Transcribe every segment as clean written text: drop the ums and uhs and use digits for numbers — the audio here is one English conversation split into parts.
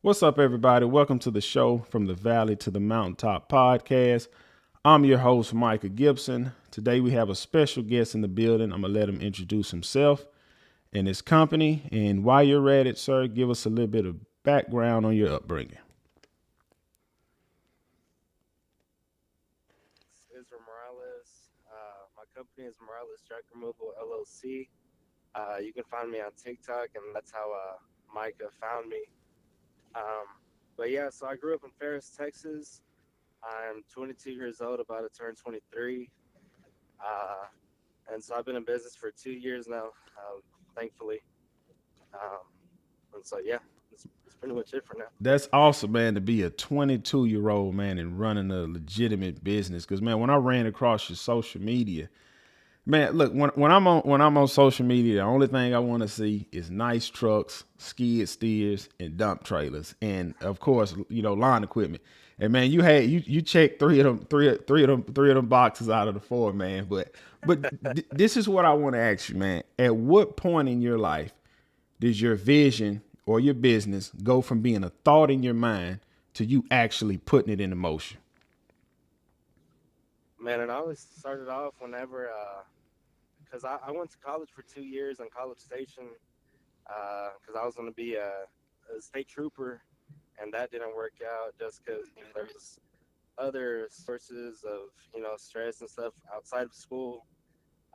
What's up, everybody? Welcome to the show From the Valley to the Mountaintop podcast. I'm your host, Micah Gibson. Today we have a special guest in the building. I'm going to let him introduce himself and his company. And while you're at it, sir, give us a little bit of background on your upbringing. This is Israel Morales. My company is Morales Truck Removal LLC. You can find me on TikTok, and that's how Micah found me. Um, but yeah, so I grew up in Ferris, Texas. I'm 22 years old, about to turn 23. Uh, and so I've been in business for 2 years now, thankfully. Um, and so yeah, that's pretty much it for now. That's awesome, man, to be a 22-year-old man and running a legitimate business. Because, man, when I ran across your social media, man, look, when I'm on social media, the only thing I want to see is nice trucks, skid steers, and dump trailers, and of course, lawn equipment. And man, you checked three of them boxes out of the four, man. But this is what I want to ask you, man. At what point in your life does your vision or your business go from being a thought in your mind to you actually putting it into motion? Man, it always started off whenever, because I went to college for 2 years in College Station, because I was going to be a state trooper, and that didn't work out just because there's other sources of stress and stuff outside of school,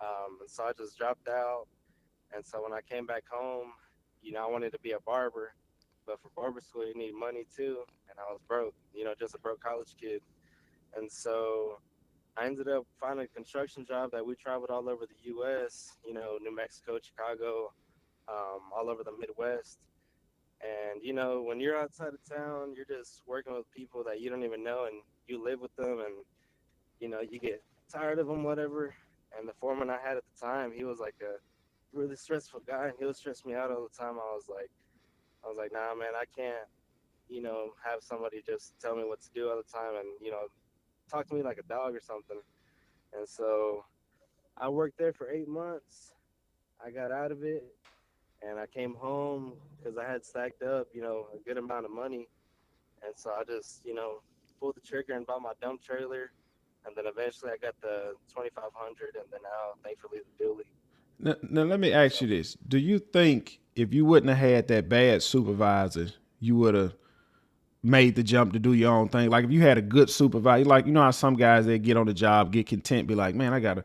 and so I just dropped out. And so when I came back home, I wanted to be a barber, but for barber school you need money too, and I was broke, just a broke college kid, and so I ended up finding a construction job that we traveled all over the U.S., New Mexico, Chicago, all over the Midwest. And when you're outside of town, you're just working with people that you don't even know, and you live with them, and you get tired of them, whatever. And the foreman I had at the time, he was like a really stressful guy, and he would stress me out all the time. I was like, nah, man, I can't, have somebody just tell me what to do all the time, and talk to me like a dog or something. And so I worked there for 8 months. I got out of it, and I came home because I had stacked up, a good amount of money. And so I just, pulled the trigger and bought my dump trailer. And then eventually I got the 2500, and then now, thankfully, the dually. Now, let me ask So, you this: do you think if you wouldn't have had that bad supervisor, you would have made the jump to do your own thing? Like if you had a good supervisor, like how some guys they get on the job, get content, be like, man, I got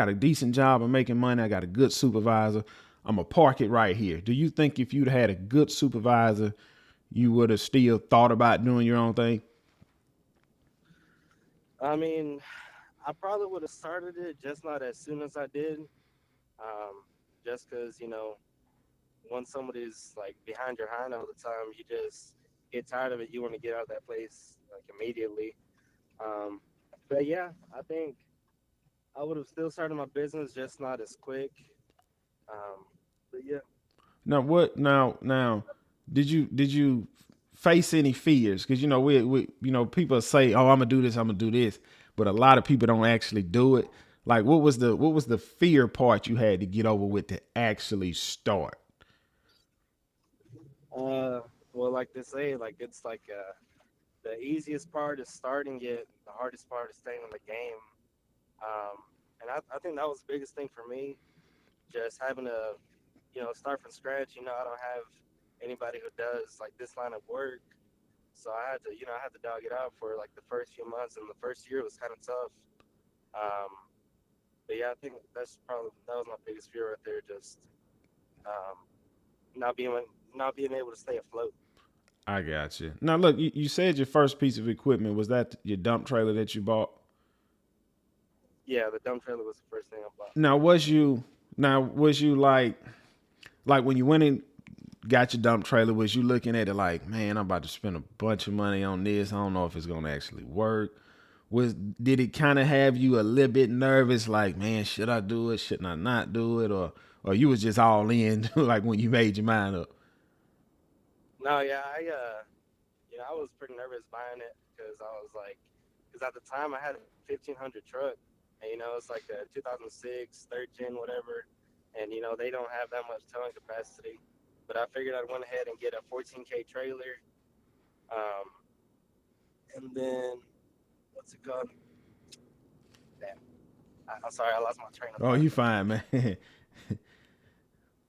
a decent job, I'm making money, I got a good supervisor, I'm gonna park it right here. Do you think if you'd had a good supervisor, you would have still thought about doing your own thing? I mean, I probably would have started it, just not as soon as I did. Just because, once somebody's like behind your hand all the time, you just get tired of it. You want to get out of that place like immediately. Um, but yeah, I think I would have still started my business, just not as quick. Um, but yeah, Now what? Now, did you face any fears? Because we people say, "Oh, I'm gonna do this, I'm gonna do this," but a lot of people don't actually do it. Like, what was the fear part you had to get over with to actually start? uh, well, like they say, like it's like the easiest part is starting it, the hardest part is staying in the game. And I think that was the biggest thing for me, just having to, start from scratch. I don't have anybody who does like this line of work. So I had to dog it out for like the first few months, and the first year was kind of tough. Um, but yeah, I think that was my biggest fear right there, just um, not being not being able to stay afloat. I got you. Now, look, you said your first piece of equipment was that your dump trailer that you bought. Yeah, the dump trailer was the first thing I bought. Now, was you like when you went in got your dump trailer, was you looking at it like, man, I'm about to spend a bunch of money on this. I don't know if it's gonna actually work. Did it kind of have you a little bit nervous, like, man, should I do it? Should I not do it? Or you was just all in, like when you made your mind up? No, yeah, I was pretty nervous buying it because I was like, because at the time I had a 1500 truck, and it's like a 2006 third gen whatever, and they don't have that much towing capacity. But I figured I'd went ahead and get a 14K trailer, Um, and then what's it called? Damn, I'm sorry, I lost my train of Oh, thought. you fine, man.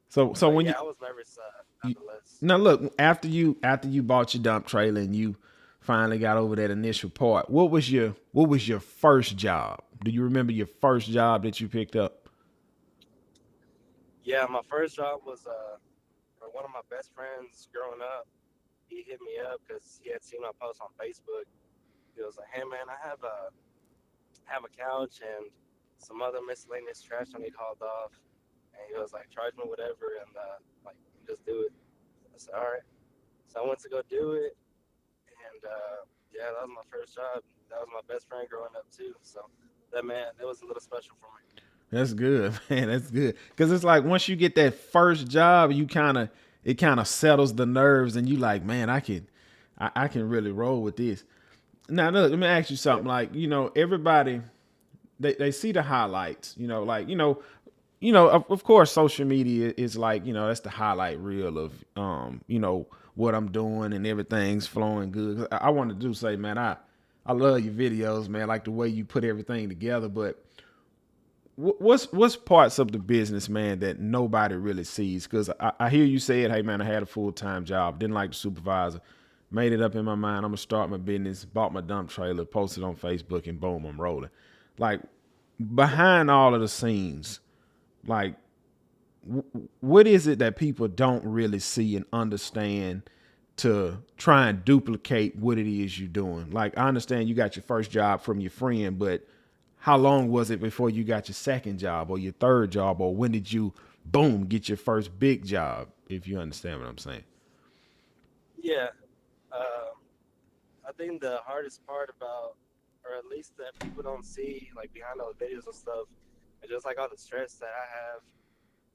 So But when yeah, I was nervous you nonetheless. now look after you bought your dump trailer and you finally got over that initial part, what was your first job? Do you remember your first job that you picked up? Yeah, my first job was for one of my best friends growing up. He hit me up because he had seen my post on Facebook. He was like, "Hey man, I have a couch and some other miscellaneous trash I need hauled off." And he was like, "Charge me whatever and like just do it." I said, "All right." So I went to go do it, and yeah, that was my first job. That was my best friend growing up too. So that was a little special for me. That's good, man. That's good. Cause it's like once you get that first job, it kind of settles the nerves, and you like, man, I can really roll with this. Now, look, let me ask you Yeah, something. Like, everybody they see the highlights. Of course, social media is like, that's the highlight reel of, what I'm doing and everything's flowing good. I want to do say, man, I love your videos, man. Like the way you put everything together, but what's parts of the business, man, that nobody really sees? Because I hear you say it. Hey, man, I had a full-time job, didn't like the supervisor, made it up in my mind. I'm gonna start my business, bought my dump trailer, posted on Facebook, and boom, I'm rolling. Like behind all of the scenes, like what is it that people don't really see and understand to try and duplicate what it is you're doing? Like, I understand you got your first job from your friend, but how long was it before you got your second job or your third job, or when did you boom get your first big job? If you understand what I'm saying. yeah. Um, I think the hardest part about, or at least that people don't see, like behind all the videos and stuff, is just like all the stress that I have.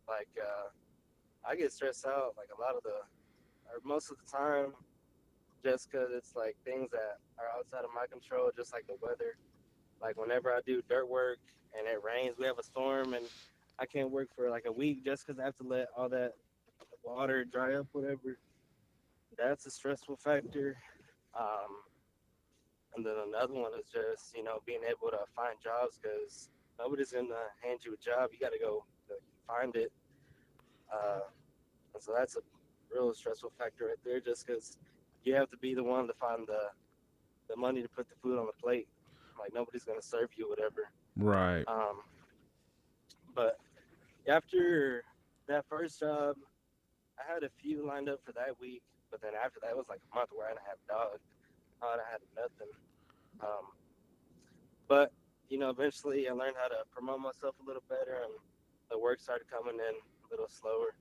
Like I get stressed out like a lot of or most of the time, just because it's like things that are outside of my control, just like the weather. Like whenever I do dirt work and it rains, we have a storm and I can't work for like a week just because I have to let all that water dry up, whatever. That's a stressful factor. Um, and then another one is just, being able to find jobs because nobody's going to hand you a job. You got to go find it. Uh, and so that's a real stressful factor right there just because you have to be the one to find the money to put the food on the plate. Like nobody's going to serve you whatever. Right. Um, but after that first job, I had a few lined up for that week, but then after that, it was like a month where I didn't have a dog. I had nothing. Um, but eventually I learned how to promote myself a little better, and the work started coming in a little slower.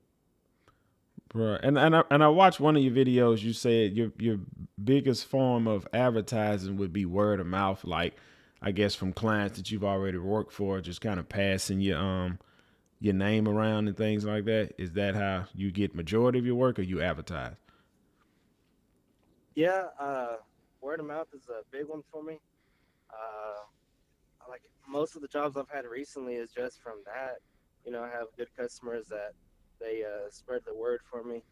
Right. And I watched one of your videos. You said your biggest form of advertising would be word of mouth, like I guess from clients that you've already worked for, just kind of passing your name around and things like that. Is that how you get majority of your work, or you advertise? Yeah, word of mouth is a big one for me. Uh, like most of the jobs I've had recently is just from that. I have good customers that they spread the word for me.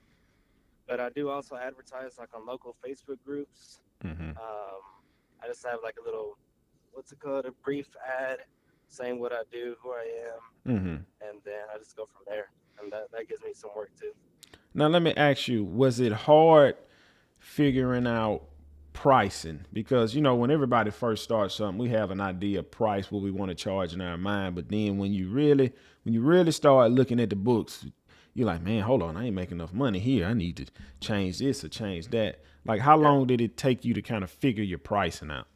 But I do also advertise like on local Facebook groups. Mm-hmm. Um, I just have like a little, what's it called, a brief ad saying what I do, who I am, Mm-hmm. and then I just go from there. And that gives me some work too. Now let me ask you: was it hard figuring out pricing? Because when everybody first starts something, we have an idea of price, what we want to charge in our mind. But then when you really start looking at the books, you're like, man, hold on, I ain't making enough money here. I need to change this or change that. Like, how Yeah, long did it take you to kind of figure your pricing out?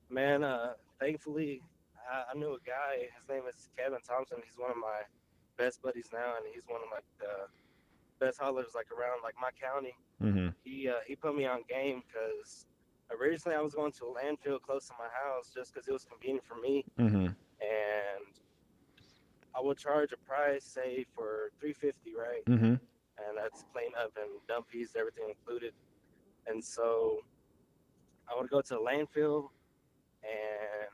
man. Thankfully, I knew a guy. His name is Kevin Thompson. He's one of my best buddies now, and he's one of like the best haulers like around like my county. Mm-hmm. He put me on game because originally I was going to a landfill close to my house just because it was convenient for me, Mm-hmm. and I would charge a price, say for 350, right? Mm-hmm. And that's cleanup and dump fees, everything included. And so I would go to the landfill, and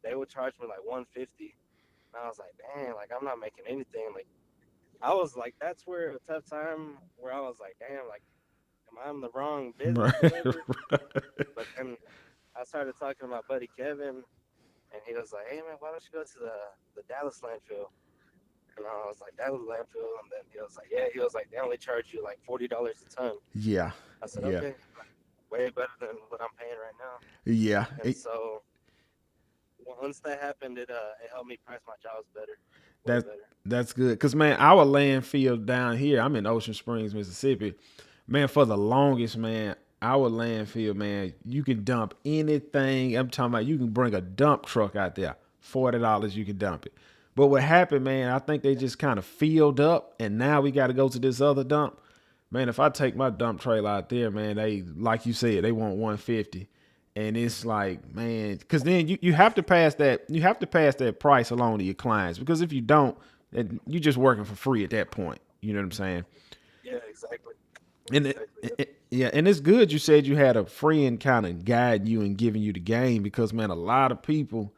they would charge me like 150. And I was like, dang, like I'm not making anything. Like I was like, that's where a tough time where I was like, damn, like, am I'm the wrong business, Right. whatever. But then I started talking to my buddy Kevin, and he was like, "Hey man, why don't you go to the Dallas landfill?" And I was like, "Dallas landfill," and then he was like, "Yeah." He was like, "They only charge you like $40 a ton." Yeah. I said, Yeah. "Okay, way better than what I'm paying right now." Yeah. And so once that happened, it helped me price my jobs better, way That better. that's good. Cause man, our landfill down here, I'm in Ocean Springs, Mississippi. Man, for the longest, man, our landfill, man, you can dump anything. I'm talking about you can bring a dump truck out there. $40, you can dump it. But what happened, man, I think they just kind of filled up and now we gotta go to this other dump. Man, if I take my dump trailer out there, man, they like you said, they want 150. And it's like, man, because then you have to pass that price along to your clients. Because if you don't, then you're just working for free at that point. You know what I'm saying? Yeah, exactly, And exactly. Yep. yeah, and it's good you said you had a friend kind of guide you and giving you the game because man, a lot of people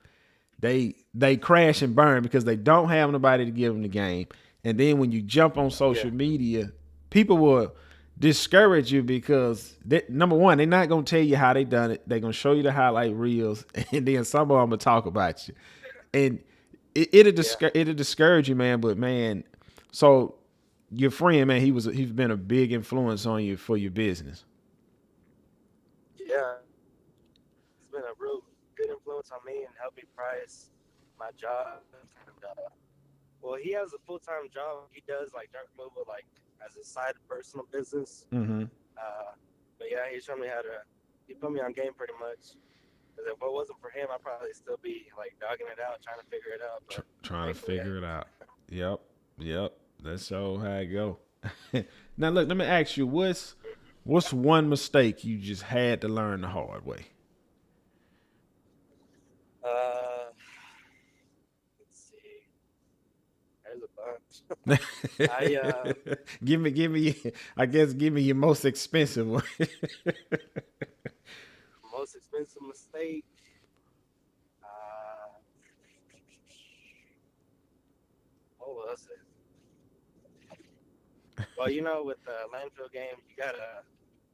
they crash and burn because they don't have nobody to give them the game. And then when you jump on Yeah, social media, people will discourage you because number one, they're not gonna tell you how they done it. They're gonna show you the highlight reels, and then some of them will talk about you, and yeah, it'll discourage you, man. But man, so your friend, man, he's been a big influence on you for your business. yeah. It's been a real good influence on me and helped me price my jobs. And well, he has a full time job. He does like dirt removal, like as a side personal business. Mm-hmm. Uh, but yeah, he showed me how to. He put me on game pretty much. Because if it wasn't for him, I'd probably still be like dogging it out, trying to figure it out. But Trying to thankfully, figure it out. Yep, yep. That's so how it go. Now look, let me ask you, what's one mistake you just had to learn the hard way? let's see. There's a bunch. I give me. I guess give me your most expensive one. most expensive mistake. Uh, what was it? Well, with the landfill game, you gotta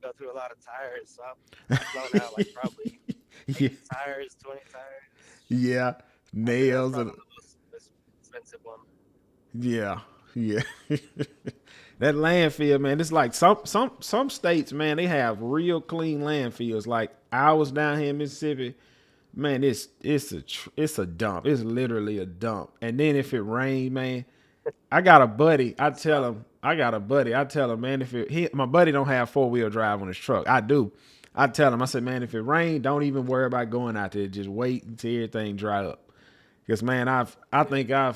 go through a lot of tires. So I've blown out like probably Yeah, 80 tires, 20 tires. yeah, I think that's nails and probably the most expensive one. yeah, yeah. That landfill, man, it's like some states, man, they have real clean landfills. Like ours down here in Mississippi, man, it's a dump. It's literally a dump. And then if it rain, man, I got a buddy. I It's tell rough. him, I got a buddy. I tell him, man, my buddy don't have 4-wheel drive on his truck. I do. I tell him, I said, man, if it rain, don't even worry about going out there. Just wait until everything dry up. Because man, Yeah,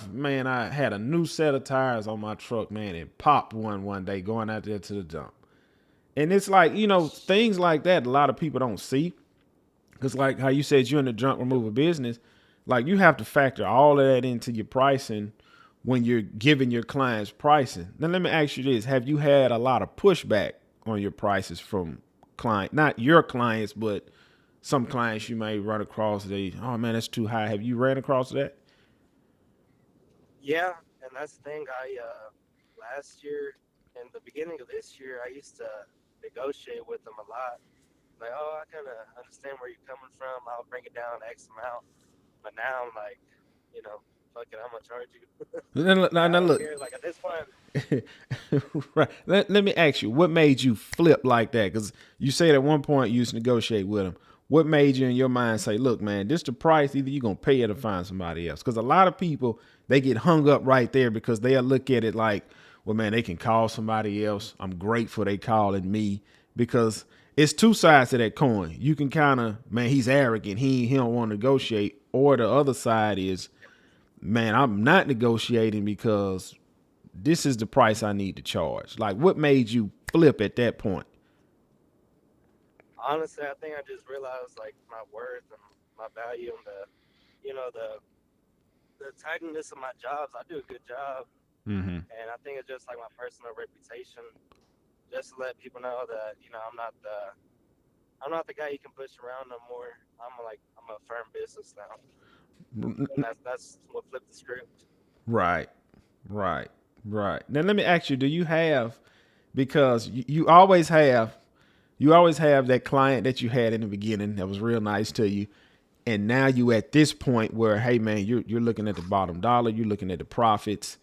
I had a new set of tires on my truck, man, and popped one day going out there to the dump. And it's like, things like that a lot of people don't see. Because like how you said you're in the junk yep. removal business, like you have to factor all of that into your pricing when you're giving your clients pricing. Now let me ask you this. Have you had a lot of pushback on your prices from not your clients, but some clients you may run across oh man, that's too high. Have you ran across that? Yeah, and that's the thing. I last year and the beginning of this year, I used to negotiate with them a lot. Like, oh, I kind of understand where you're coming from. I'll bring it down X amount. But now I'm like, fuck it, I'm gonna charge you. Like, I Now don't look, care. Like at this point, right. Let me ask you, what made you flip like that? Because you said at one point you used to negotiate with them. What made you in your mind say, look, man, this the price, either you're going to pay it or find somebody else? Because a lot of people, they get hung up right there because they'll look at it like, well, man, they can call somebody else. I'm grateful they calling me because it's two sides to that coin. You can kind of, man, he's arrogant. He don't want to negotiate. Or the other side is, man, I'm not negotiating because this is the price I need to charge. Like, what made you flip at that point? honestly, I think I just realized like my worth and my value and the tidiness of my jobs. I do a good job, Mm-hmm. and I think it's just like my personal reputation. Just to let people know that I'm not the guy you can push around no more. I'm a firm business now, and that's what flipped the script. Right, right, right. Now let me ask you: do you have because you always have? you always have that client that you had in the beginning that was real nice to you, and now you at this point where, hey man, you're looking at the bottom dollar, you're looking at the profits.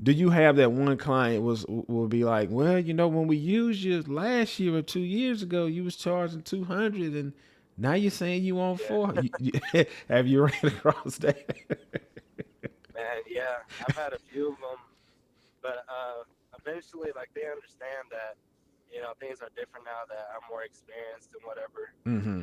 Do you have that one client will be like, well, when we used you last year or 2 years ago, you was charging 200, and now you're saying you want Yeah, four? Have you ran across that? man. Yeah, I've had a few of them, but eventually, like they understand that things are different now that I'm more experienced and whatever. Mm-hmm.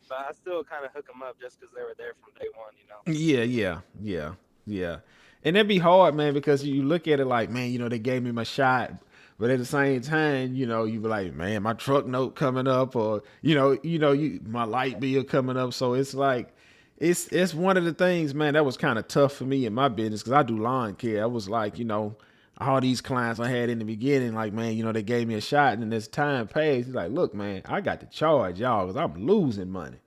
But I still kind of hook them up just because they were there from day one. Yeah, yeah. And that'd be hard, man, because you look at it like, man, they gave me my shot, but at the same time, you be like, man, my truck note coming up, or my light bill coming up. So it's like, it's one of the things, man, that was kind of tough for me in my business because I do lawn care. I was like, all these clients I had in the beginning, like, man, they gave me a shot, and then as time passed, it's like, look, man, I got to charge y'all because I'm losing money.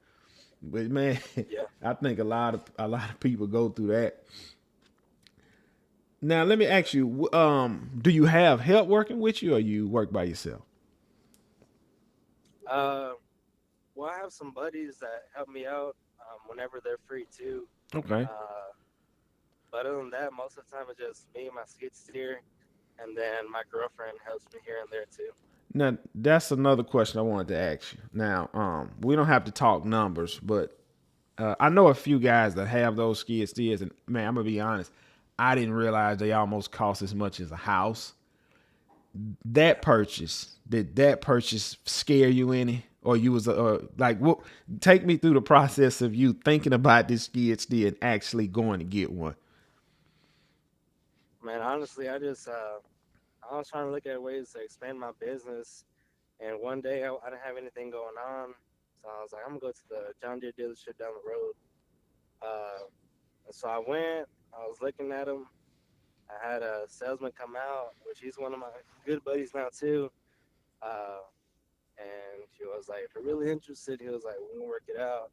But man, Yeah. I think a lot of people go through that. Now, let me ask you, do you have help working with you, or you work by yourself? Uh, well, I have some buddies that help me out whenever they're free too. Okay. Uh, but other than that, most of the time it's just me and my skid steer, and then my girlfriend helps me here and there too. Now, that's another question I wanted to ask you. Now, we don't have to talk numbers, but I know a few guys that have those skid steers, and man, I'm gonna be honest, I didn't realize they almost cost as much as a house. Yeah. Did that purchase scare you any, or you was like, what? Take me through the process of you thinking about this skid steer and actually going to get one. Man, honestly, I was trying to look at ways to expand my business, and one day I didn't have anything going on, so I was like, I'm gonna go to the John Deere dealership down the road. And so I went. I was looking at them. I had a salesman come out, which he's one of my good buddies now too. Uh, and he was like, if you're really interested, he was like, we're gonna work it out.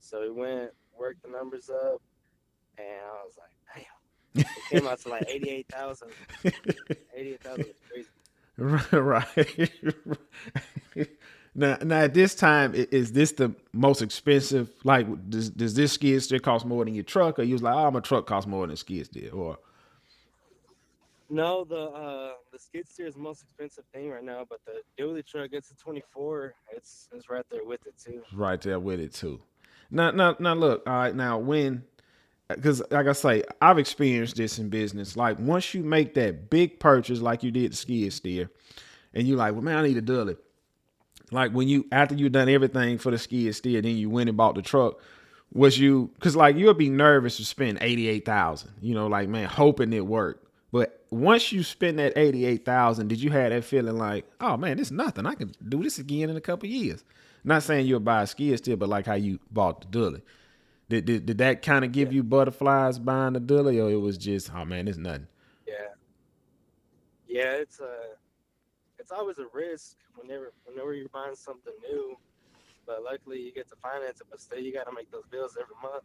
So we went, worked the numbers up, and I was like, damn. It came out to like 88,000. 88,000 is crazy. Right. Now at this time, is this the most expensive? Like, does this skid steer cost more than your truck, or you was like, oh, my truck costs more than a skid steer, or No, the skid steer is the most expensive thing right now, but the dually truck gets a 24. It's right there with it too. right there with it too? Now, look. All right, now when, because like I say, I've experienced this in business. Like once you make that big purchase, like you did the skid steer, and you like, well, man, I need a dolly. Like when you after you done everything for the skid steer, then you went and bought the truck. Was you because like you'll be nervous to spend 88,000, like man, hoping it worked. But once you spend that 88,000, did you have that feeling like, oh man, this is nothing. I can do this again in a couple of years. Not saying you'll buy a skid steer, but like how you bought the dolly. Did that kind of Yeah, give you butterflies buying the dolly, or it was just, oh man, it's nothing? yeah, yeah. It's always a risk whenever you're buying something new. But luckily you get to finance it. But still, you got to make those bills every month.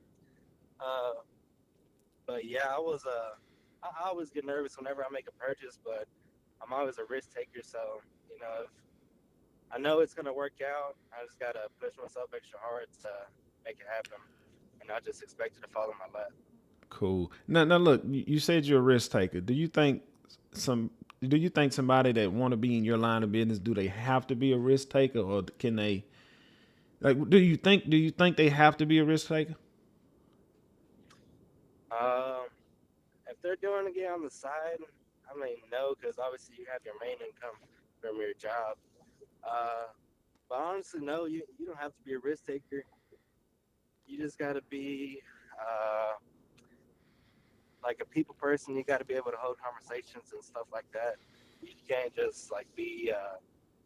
Uh, but yeah, I always get nervous whenever I make a purchase, but I'm always a risk taker. So if I know it's gonna work out, I just gotta push myself extra hard to make it happen, and not just expect it to fall in my lap. Cool. Now, look. You said you're a risk taker. Some? Do you think somebody that want to be in your line of business, do they have to be a risk taker, or can they? Like, do you think they have to be a risk taker? Um, if they're doing it on the side, I mean, no, because obviously you have your main income from your job. Uh, but honestly, no, you don't have to be a risk taker. You just got to be uh, like a people person. You got to be able to hold conversations and stuff like that. You can't just like be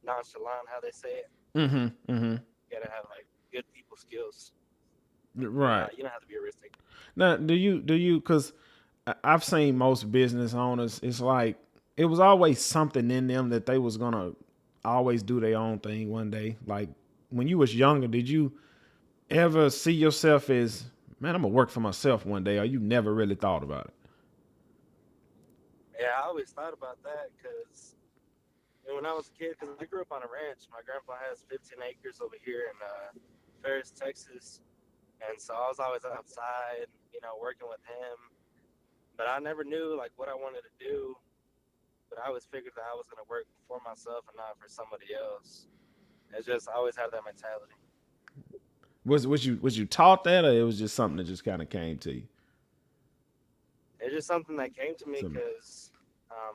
nonchalant, how they say it. Mm-hmm. Mm-hmm. You got to have like good people skills. Right. You don't have to be a risk taker. Now, do you? Because I've seen most business owners. It's like it was always something in them that they was gonna always do their own thing one day. Like when you was younger, did you ever see yourself as, man, I'm gonna work for myself one day, or you never really thought about Yeah, I always thought about that because when I was a kid, because I grew up on a ranch. My grandpa has 15 acres over here in Ferris, Texas, and so I was always outside, working with him. But I never knew like what I wanted to do. But I always figured that I was gonna work for myself and not for somebody else. It's just I always had that mentality. Was you taught that, or it was just something that just kind of came to you? It's just something that came to me Some. because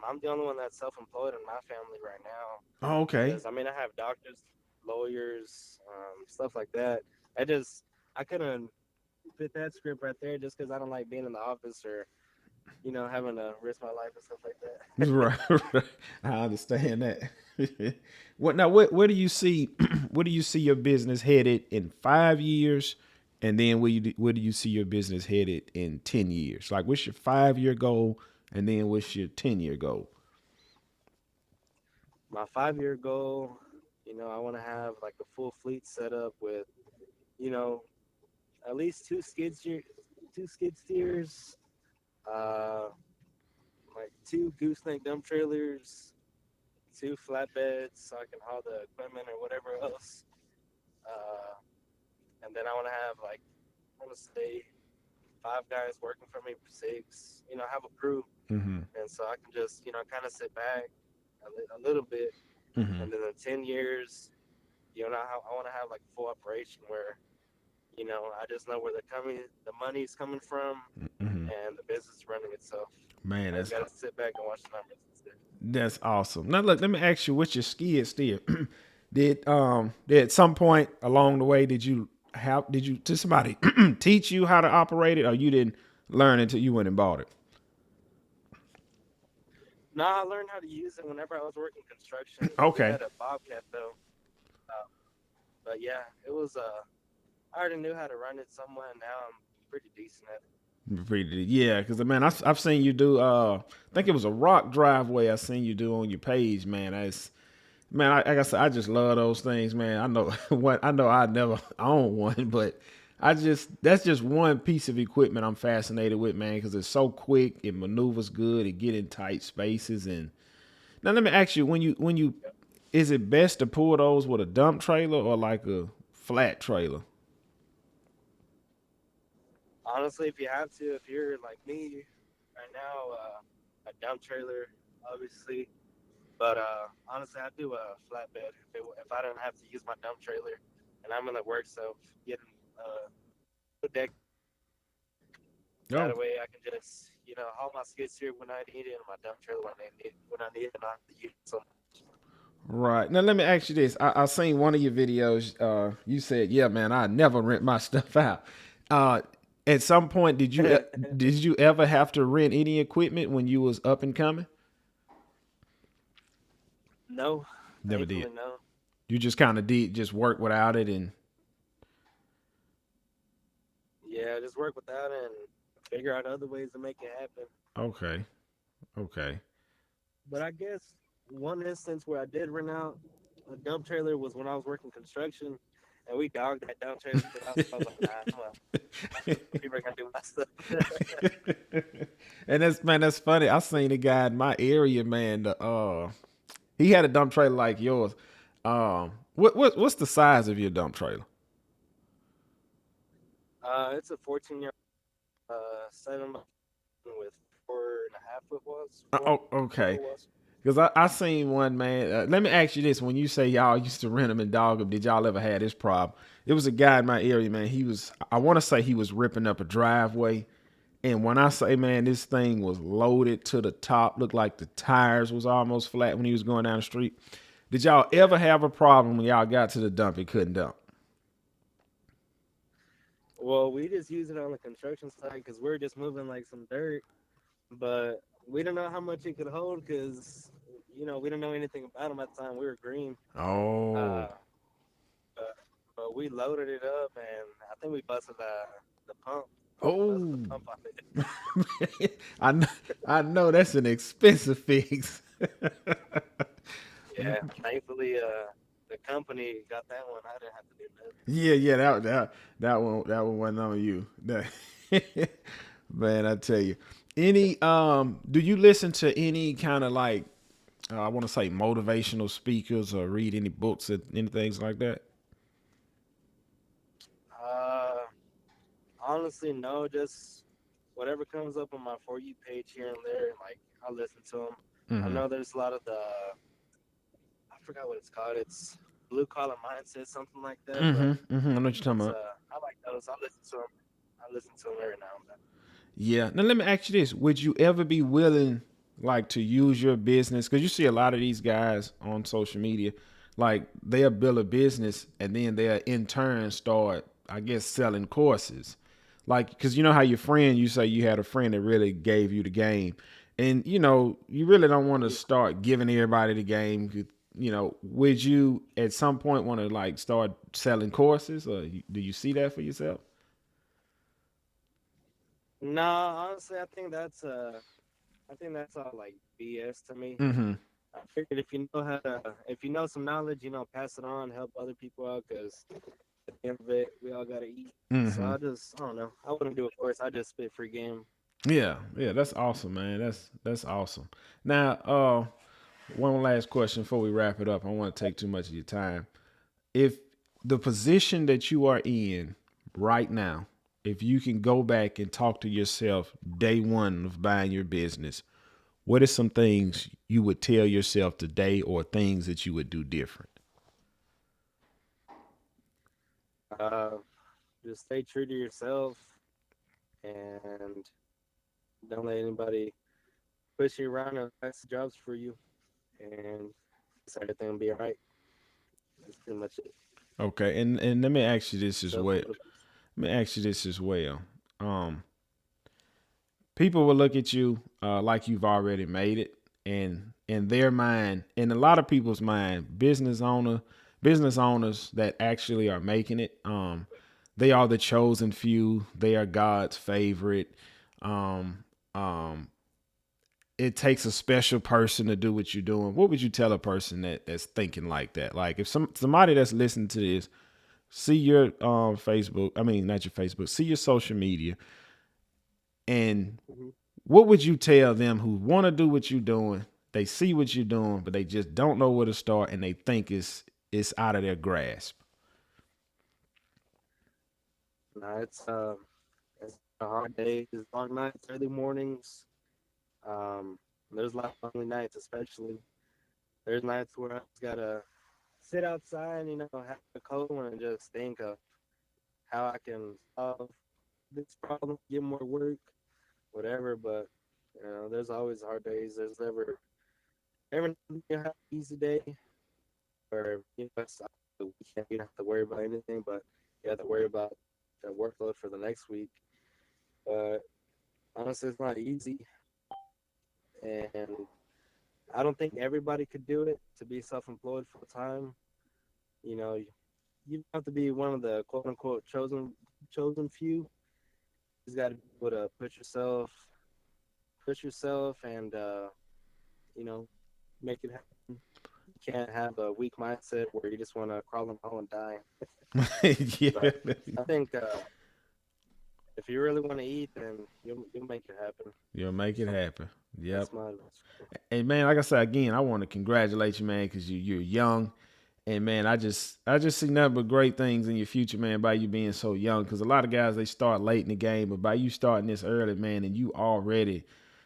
I'm the only one that's self-employed in my family right now. Oh, okay. Because I mean, I have doctors, lawyers, stuff like that. I just I couldn't fit that script right there just because I don't like being in the office or having to risk my life and stuff like that. Right, right. I understand that. What now? Where do you see where do you see your business headed in 5 years, and then where do you see your business headed in 10 years? Like, what's your 5 year goal, and then what's your 10 year goal? My 5 year goal, I want to have like a full fleet set up with you know at least two skid steers, uh, like two gooseneck dump trailers, two flatbeds so I can haul the equipment or whatever else. Uh, and then I want to have like I want to say 5 guys working for me, 6. Have a crew, Mm-hmm. and so I can just kind of sit back a little bit, Mm-hmm. and then in 10 years, I want to have like a full operation where I just know where the money's coming from, Mm-hmm. and the business is running itself. Man, I just gotta sit back and watch the numbers instead. that's awesome. Now look, let me ask you, what's your skid steer? Did at some point along the way did you to somebody teach you how to operate it, or you didn't learn until you went and bought it? No, I learned how to use it whenever I was working construction. We Okay. had a Bobcat though, uh, but yeah, it was. I already knew how to run it somewhat, and now I'm pretty decent at it. Yeah, because man, I've seen you do. I think it was a rock driveway. I seen you do on your page, man. That's man. Like I said, I just love those things, man. I know what I know. I never own one, but I just that's just one piece of equipment I'm fascinated with, man, because it's so quick. It maneuvers good. It get in tight spaces. And now let me ask you, when you is it best to pull those with a dump trailer or like a flat trailer? Honestly, if you have to, if you're like me right now, a dump trailer, obviously. But honestly, I do a flatbed if I don't have to use my dump trailer, and I'm in the work, so getting a deck Oh, that way I can just haul my skid steer when I need it, and my dump trailer when I need it, and I have to use it. So right. Now let me ask you this. I seen one of your videos. You said, "Yeah, man, I never rent my stuff out." Uh, at some point, did you ever have to rent any equipment when you was up and coming? no, Never did. thankfully no. You just kind of did just work without it, and Yeah, just work without it and figure out other ways to make it happen. okay, okay. But I guess one instance where I did rent out a dump trailer was when I was working construction, and we dogged that dump trailer. I was like, nah, well, people are gonna do my stuff. And that's man, that's funny. I seen a guy in my area, man. He had a dump trailer like yours. What's the size of your dump trailer? It's a 14-year seven with 4.5 foot was Oh, four okay. was. Because I seen one, man. Let me ask you this: when you say y'all used to rent them and dog them, did y'all ever had this problem? It was a guy in my area, man. I want to say he was ripping up a driveway, and when I say, man, this thing was loaded to the top, looked like the tires was almost flat when he was going down the street. Did y'all Yeah. ever have a problem when y'all got to the dump and couldn't dump? Well, we just use it on the construction site because we're just moving like some dirt, but we don't know how much it could hold because we don't know anything about them at the time. We were green. Oh, Uh, but, but we loaded it up, and I think we busted the pump. We busted the oh, pump on it. I know, I know that's an expensive fix. Yeah, thankfully, the company got that one. I didn't have to do that. Yeah, yeah, that one wasn't on you. Man, I tell you. Do you listen to any kind of like I want to say motivational speakers or read any books or anything like that? Uh, Honestly, no. Just whatever comes up on my For You page here and there, like I'll listen to them. I Mm-hmm. know there's a lot of I forgot what it's called. It's blue collar mindset, something like that. But Mm-hmm. Mm-hmm. I know what you're talking it's about. I like those. I listen to them. I listen to them every now and then. Yeah. Now let me ask you this: would you ever be willing, like, to use your business? Because you see a lot of these guys on social media, like they'll build a business and then they'll in turn start, I guess, selling courses. Like, because you know how your friend, you say you had a friend that really gave you the game, and you really don't want to Yeah. start giving everybody the game. Would you at some point want to like start selling courses, or do you see that for yourself? No, honestly, I think that's all like BS to me. Mm-hmm. I figured if you know some knowledge, pass it on, help other people out, because at the end of it, we all gotta eat. So Mm-hmm. I don't know. I wouldn't do a course. I just spit free game. Yeah, yeah, that's awesome, man. That's awesome. Now, one last question before we wrap it up. I don't want to take too much of your time. If the position that you are in right now, if you can go back and talk to yourself day one of buying your business, what are some things you would tell yourself today, or things that you would do different? Uh, just stay true to yourself and don't let anybody push you around and pass the jobs for you, and everything will be all right. That's pretty much it. Okay, and let me ask you this as Self well. motivation. Let me ask you this as well. Um, People will look at you like you've already made it, and in their mind, in a lot of people's mind, business owners that actually are making it, they are the chosen few. They are God's favorite. um um it takes a special person to do what you're doing. What would you tell a person that's thinking like that? Like, if somebody that's listening to this see your Facebook, I mean, not your Facebook, see your social media, and Hmm. what would you tell them who want to do what you're doing? They see what you're doing, but they just don't know where to start, and they think it's out of their grasp. Nah, it's a hard day. It's long nights, early mornings. Um, there's a lot of lonely nights, especially. There's nights where I just gotta sit outside, have a cold one, and just think of how I can solve this problem, get more work, whatever. But there's always hard days. There's never you have an easy day where it's the weekend. You don't have to worry about anything, but you have to worry about the workload for the next week. But honestly, it's not easy, and I don't think everybody could do it to be self-employed full time. You have to be one of the quote unquote chosen few. You just got to be able to push yourself, and you know make it happen. You can't have a weak mindset where you just want to crawl in a hole and die. Yeah, But I think if you really want to eat, then you'll make it happen. you'll make it So happen. Yep. that's my advice. And man, like I said again, I want to congratulate you, man, because you're young. And man, I just see nothing but great things in your future, man, by you being so young. Because a lot of guys, they start late in the game, but by you starting this early, man, and you already,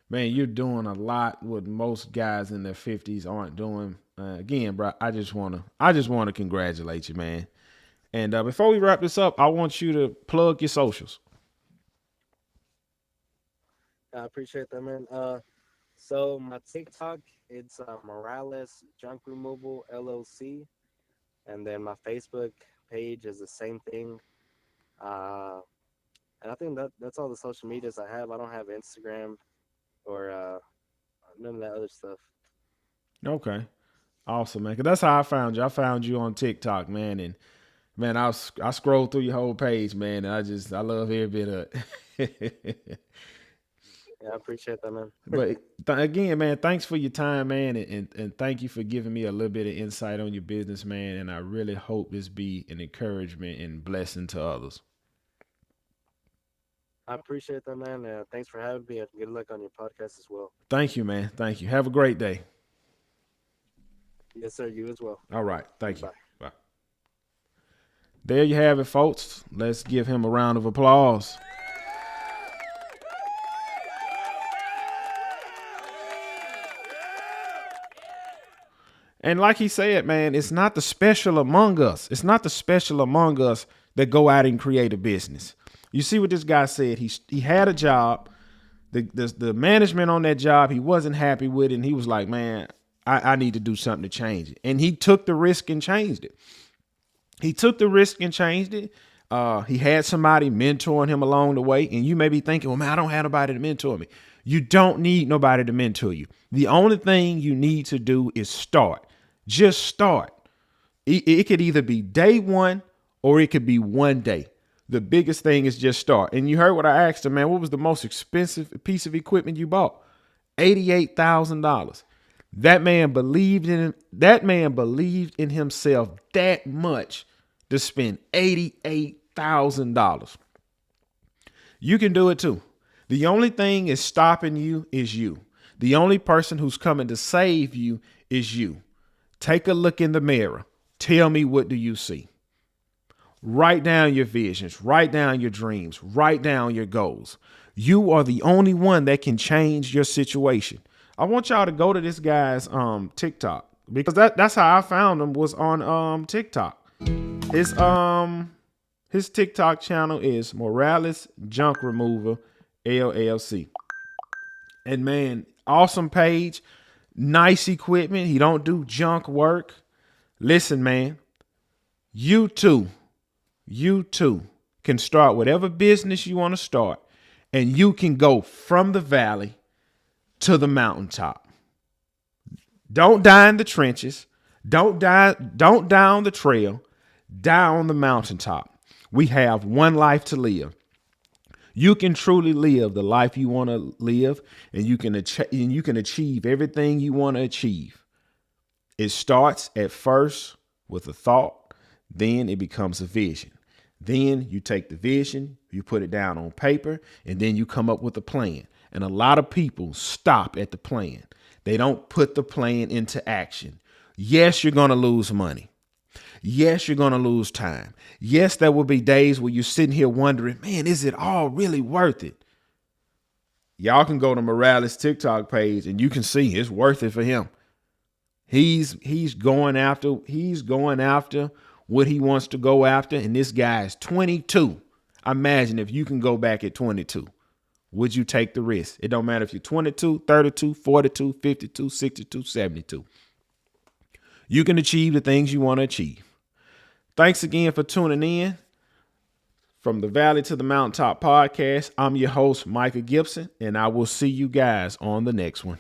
man, you're doing a lot what most guys in their 50s aren't doing. Again, bro, I just wanna congratulate you, man. And before we wrap this up, I want you to plug your socials. I appreciate that, man. So my TikTok, it's Morales Junk Removal LLC, and then my Facebook page is the same thing. Uh, and I think that's all the social medias I have. I don't have Instagram or none of that other stuff. Okay, awesome, man. Cause that's how I found you. I found you on TikTok, man, and man, I scrolled through your whole page, man, and I love every bit of it. Yeah, I appreciate that, man. But again, man, thanks for your time, man, and thank you for giving me a little bit of insight on your business, man. And I really hope this be an encouragement and blessing to others. I appreciate that, man. Thanks for having me, and good luck on your podcast as well. Thank you, man. Thank you. Have a great day. Yes, sir. You as well. All right. Thank you. Bye. Bye. There you have it, folks. Let's give him a round of applause. And like he said, man, it's not the special among us. It's not the special among us that go out and create a business. You see what this guy said? He had a job. The management on that job, he wasn't happy with it. And he was like, man, I need to do something to change it. And he took the risk and changed it. He took the risk and changed it. He had somebody mentoring him along the way. And you may be thinking, well, man, I don't have nobody to mentor me. You don't need nobody to mentor you. The only thing you need to do is start. Just start. It could either be day one or it could be one day. The biggest thing is just start. And you heard what I asked him, man, what was the most expensive piece of equipment you bought? $88,000. That man believed in himself that much to spend $88,000. You can do it too. The only thing is stopping you is you. The only person who's coming to save you is you. Take a look in the mirror. Tell me, what do you see? Write down your visions, write down your dreams, write down your goals. You are the only one that can change your situation. I want y'all to go to this guy's TikTok, because that's how I found him, was on TikTok. His TikTok channel is Morales Junk Remover LLC. And man, awesome page, nice equipment. He don't do junk work. Listen, man, you too can start whatever business you want to start, and you can go from the valley to the mountaintop. Don't die in the trenches. Don't die on the trail. Die on the mountaintop. We have one life to live. You can truly live the life you want to live, and you can achieve everything you want to achieve. It starts at first with a thought, then it becomes a vision. Then you take the vision, you put it down on paper, and then you come up with a plan. And a lot of people stop at the plan. They don't put the plan into action. Yes, you're going to lose money. Yes, you're going to lose time. Yes, there will be days where you're sitting here wondering, man, is it all really worth it? Y'all can go to Morales' TikTok page and you can see it's worth it for him. He's going after what he wants to go after. And this guy is 22. Imagine if you can go back at 22. Would you take the risk? It don't matter if you're 22, 32, 42, 52, 62, 72. You can achieve the things you want to achieve. Thanks again for tuning in. From the Valley to the Mountaintop podcast, I'm your host, Micah Gibson, and I will see you guys on the next one.